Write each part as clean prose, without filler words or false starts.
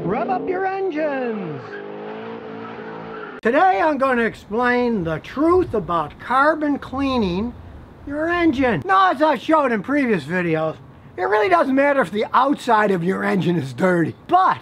Rev up your engines! Today I'm going to explain the truth about carbon cleaning your engine. Now, as I've showed in previous videos, it really doesn't matter if the outside of your engine is dirty, but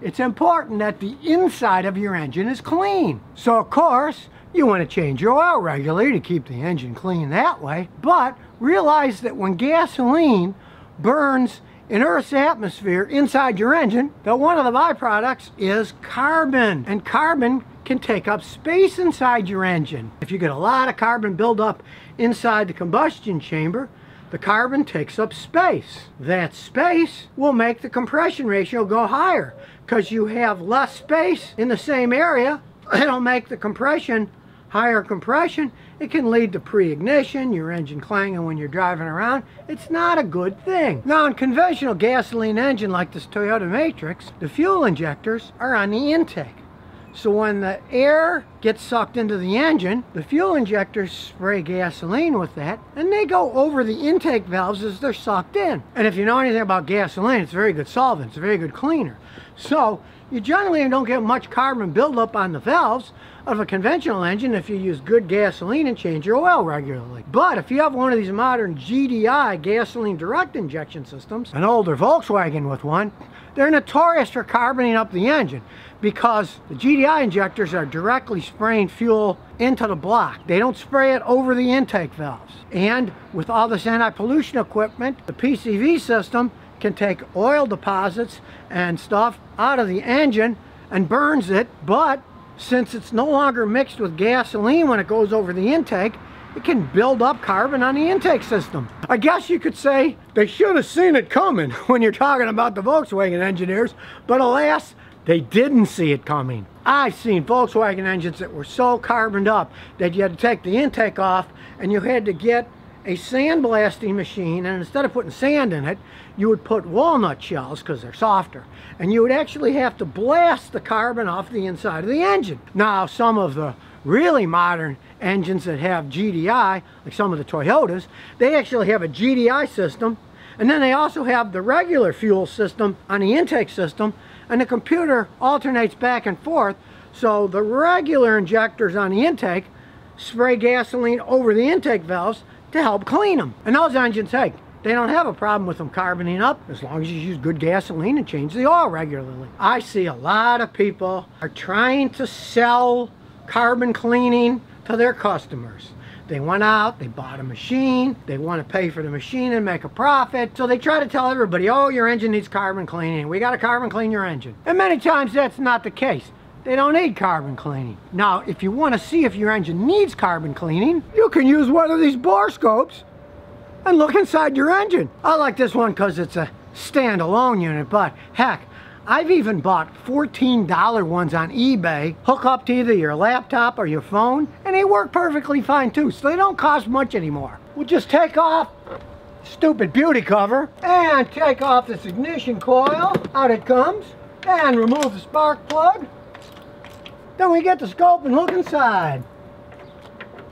it's important that the inside of your engine is clean. So of course, you want to change your oil regularly to keep the engine clean that way, but realize that when gasoline burns in Earth's atmosphere inside your engine, that one of the byproducts is carbon, and carbon can take up space inside your engine. If you get a lot of carbon buildup inside the combustion chamber, the carbon takes up space. That space will make the compression ratio go higher because you have less space in the same area. It'll make the compression higher compression. It can lead to pre-ignition, your engine clanging when you're driving around. It's not a good thing. Now, in conventional gasoline engine like this Toyota Matrix, the fuel injectors are on the intake. So when the air gets sucked into the engine, the fuel injectors spray gasoline with that, and they go over the intake valves as they're sucked in. And if you know anything about gasoline, it's a very good solvent, it's a very good cleaner. So you generally don't get much carbon buildup on the valves of a conventional engine if you use good gasoline and change your oil regularly. But if you have one of these modern GDI, gasoline direct injection systems, an older Volkswagen with one, they're notorious for carboning up the engine because the GDI injectors are directly spraying fuel into the block. They don't spray it over the intake valves. And with all this anti-pollution equipment, the PCV system can take oil deposits and stuff out of the engine and burns it, but since it's no longer mixed with gasoline when it goes over the intake, it can build up carbon on the intake system. I guess you could say they should have seen it coming when you're talking about the Volkswagen engineers, but alas, they didn't see it coming. I've seen Volkswagen engines that were so carboned up that you had to take the intake off and you had to get a sandblasting machine, and instead of putting sand in it, you would put walnut shells because they're softer, and you would actually have to blast the carbon off the inside of the engine. Now, some of the really modern engines that have GDI, like some of the Toyotas, they actually have a GDI system, and then they also have the regular fuel system on the intake system, and the computer alternates back and forth, so the regular injectors on the intake spray gasoline over the intake valves to help clean them. And those engines, hey, they don't have a problem with them carboning up as long as you use good gasoline and change the oil regularly. I see a lot of people are trying to sell carbon cleaning to their customers. They went out, they bought a machine, they want to pay for the machine and make a profit, so they try to tell everybody, oh, your engine needs carbon cleaning, we got to carbon clean your engine. And many times that's not the case. They don't need carbon cleaning. Now, if you want to see if your engine needs carbon cleaning, you can use one of these borescopes and look inside your engine. I like this one because it's a standalone unit, but heck, I've even bought $14 ones on eBay, hook up to either your laptop or your phone, and they work perfectly fine too, so they don't cost much anymore. We'll just take off stupid beauty cover and take off this ignition coil, out it comes, and remove the spark plug. Then we get the scope and look inside.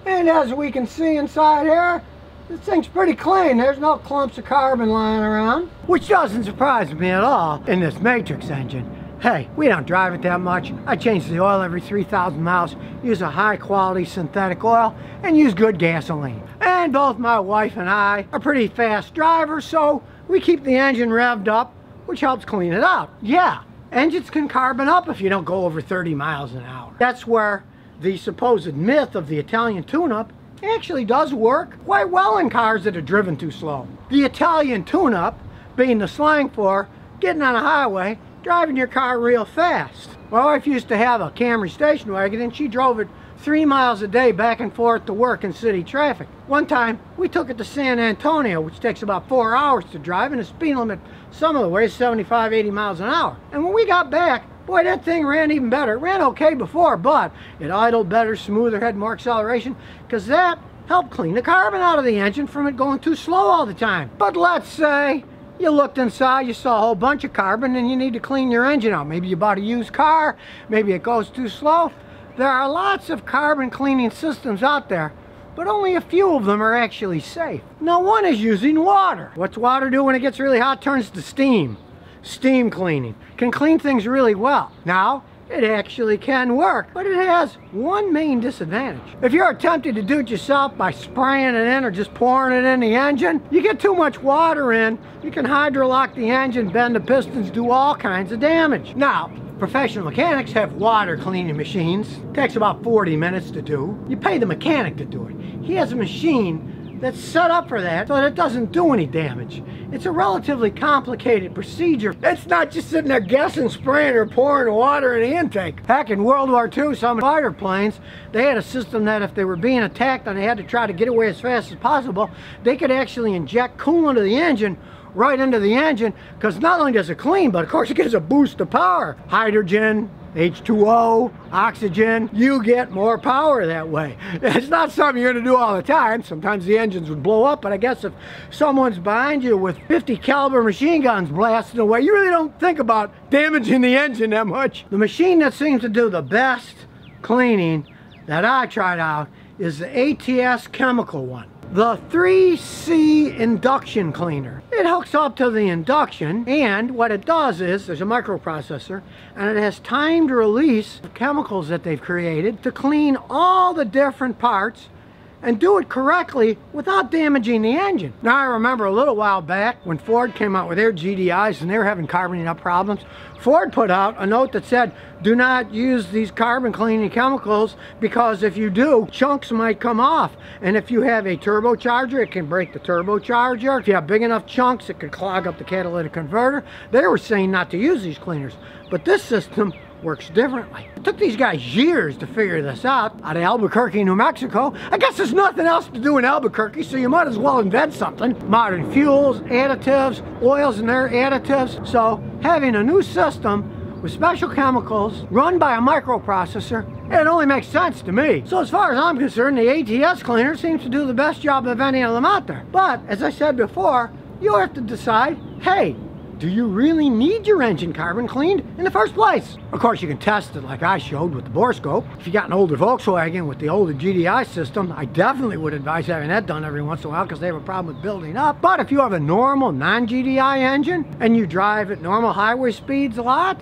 And as we can see inside here, this thing's pretty clean. There's no clumps of carbon lying around, which doesn't surprise me at all in this Matrix engine. Hey, we don't drive it that much. I change the oil every 3,000 miles, use a high quality synthetic oil, and use good gasoline. And both my wife and I are pretty fast drivers, so we keep the engine revved up, which helps clean it out. Yeah. Engines can carbon up if you don't go over 30 miles an hour. That's where the supposed myth of the Italian tune-up actually does work quite well in cars that are driven too slow. The Italian tune-up being the slang for getting on a highway, driving your car real fast. My wife used to have a Camry station wagon and she drove it 3 miles a day back and forth to work in city traffic. One time, we took it to San Antonio, which takes about 4 hours to drive, and the speed limit some of the way is 75, 80 miles an hour. And when we got back, boy, that thing ran even better. It ran okay before, but it idled better, smoother, had more acceleration, because that helped clean the carbon out of the engine from it going too slow all the time. But let's say you looked inside, you saw a whole bunch of carbon, and you need to clean your engine out. Maybe you bought a used car, maybe it goes too slow. There are lots of carbon cleaning systems out there, but only a few of them are actually safe. Now, one is using water. What's water do when it gets really hot? Turns to steam. steam cleaning. Can clean things really well. Now, it actually can work, but it has one main disadvantage. If you're attempting to do it yourself by spraying it in or just pouring it in the engine, you get too much water in, you can hydrolock the engine, bend the pistons, do all kinds of damage. Now, professional mechanics have water cleaning machines. It takes about 40 minutes to do. You pay the mechanic to do it. He has a machine that's set up for that so that it doesn't do any damage. It's a relatively complicated procedure. It's not just sitting there guessing, spraying or pouring water in the intake. Heck, in World War II, some fighter planes, they had a system that if they were being attacked and they had to try to get away as fast as possible, they could actually inject coolant to the engine right into the engine, because not only does it clean, but of course it gives a boost of power. Hydrogen, H2O, oxygen, you get more power that way. It's not something you're going to do all the time. Sometimes the engines would blow up, but I guess if someone's behind you with 50 caliber machine guns blasting away, you really don't think about damaging the engine that much. The machine that seems to do the best cleaning that I tried out is the ATS chemical one. The 3C induction cleaner. It hooks up to the induction, and what it does is there's a microprocessor and it has timed release of chemicals that they've created to clean all the different parts and do it correctly without damaging the engine. Now, I remember a little while back when Ford came out with their GDIs and they were having carboning up problems. Ford put out a note that said, do not use these carbon cleaning chemicals, because if you do, chunks might come off. And if you have a turbocharger, it can break the turbocharger. If you have big enough chunks, it could clog up the catalytic converter. They were saying not to use these cleaners, but this system works differently. It took these guys years to figure this out of Albuquerque, New Mexico. I guess there's nothing else to do in Albuquerque, so you might as well invent something. Modern fuels, additives, oils and their additives. So having a new system with special chemicals run by a microprocessor, it only makes sense to me. So as far as I'm concerned, the ATS cleaner seems to do the best job of any of them out there. But as I said before, you have to decide, hey, do you really need your engine carbon cleaned in the first place? Of course, you can test it like I showed with the borescope. If you got an older Volkswagen with the older GDI system, I definitely would advise having that done every once in a while, because they have a problem with building up. But if you have a normal non-GDI engine and you drive at normal highway speeds a lot,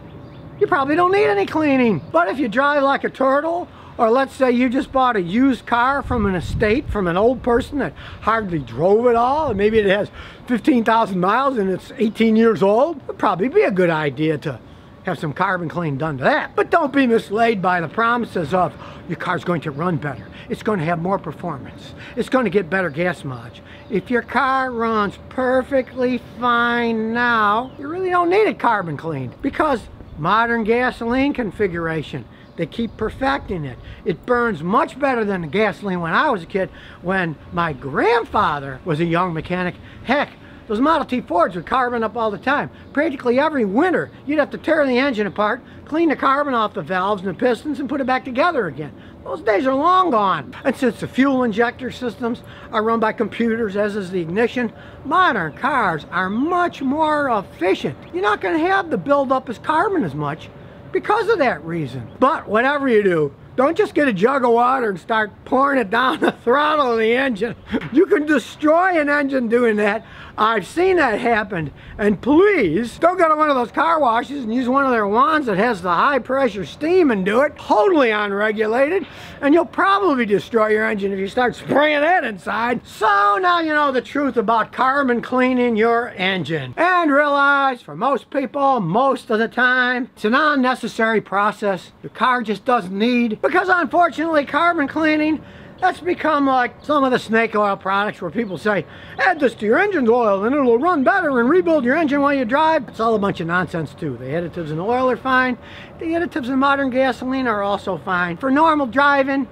you probably don't need any cleaning. But if you drive like a turtle, or let's say you just bought a used car from an estate, from an old person that hardly drove at all, and maybe it has 15,000 miles and it's 18 years old, it'd probably be a good idea to have some carbon clean done to that. But don't be misled by the promises of your car's going to run better, it's going to have more performance, it's going to get better gas mileage. If your car runs perfectly fine now, you really don't need it carbon cleaned, because modern gasoline configuration, they keep perfecting it. It burns much better than the gasoline when I was a kid, when my grandfather was a young mechanic. Heck, those Model T Fords would carbon up all the time. Practically every winter, you'd have to tear the engine apart, clean the carbon off the valves and the pistons, and put it back together again. Those days are long gone. And since the fuel injector systems are run by computers, as is the ignition, modern cars are much more efficient. You're not going to have the buildup as carbon as much because of that reason. But whatever you do, don't just get a jug of water and start pouring it down the throttle of the engine. You can destroy an engine doing that. I've seen that happen. And please, don't go to one of those car washes and use one of their wands that has the high pressure steam and do it. Totally unregulated. And you'll probably destroy your engine if you start spraying that inside. So now you know the truth about carbon cleaning your engine. And realize, for most people, most of the time, it's an unnecessary process your car just doesn't need. Because unfortunately, carbon cleaning, that's become like some of the snake oil products where people say, add this to your engine's oil and it'll run better and rebuild your engine while you drive. It's all a bunch of nonsense too. The additives in oil are fine. The additives in modern gasoline are also fine. For normal driving,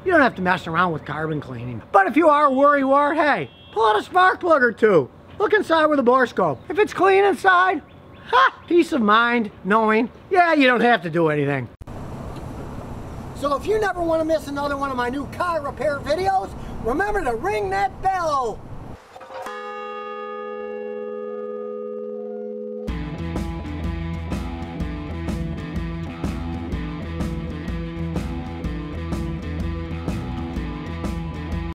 you don't have to mess around with carbon cleaning. But if you are worrywart, hey, pull out a spark plug or two. Look inside with a borescope. If it's clean inside, ha, peace of mind knowing, yeah, you don't have to do anything. So if you never want to miss another one of my new car repair videos, remember to ring that bell.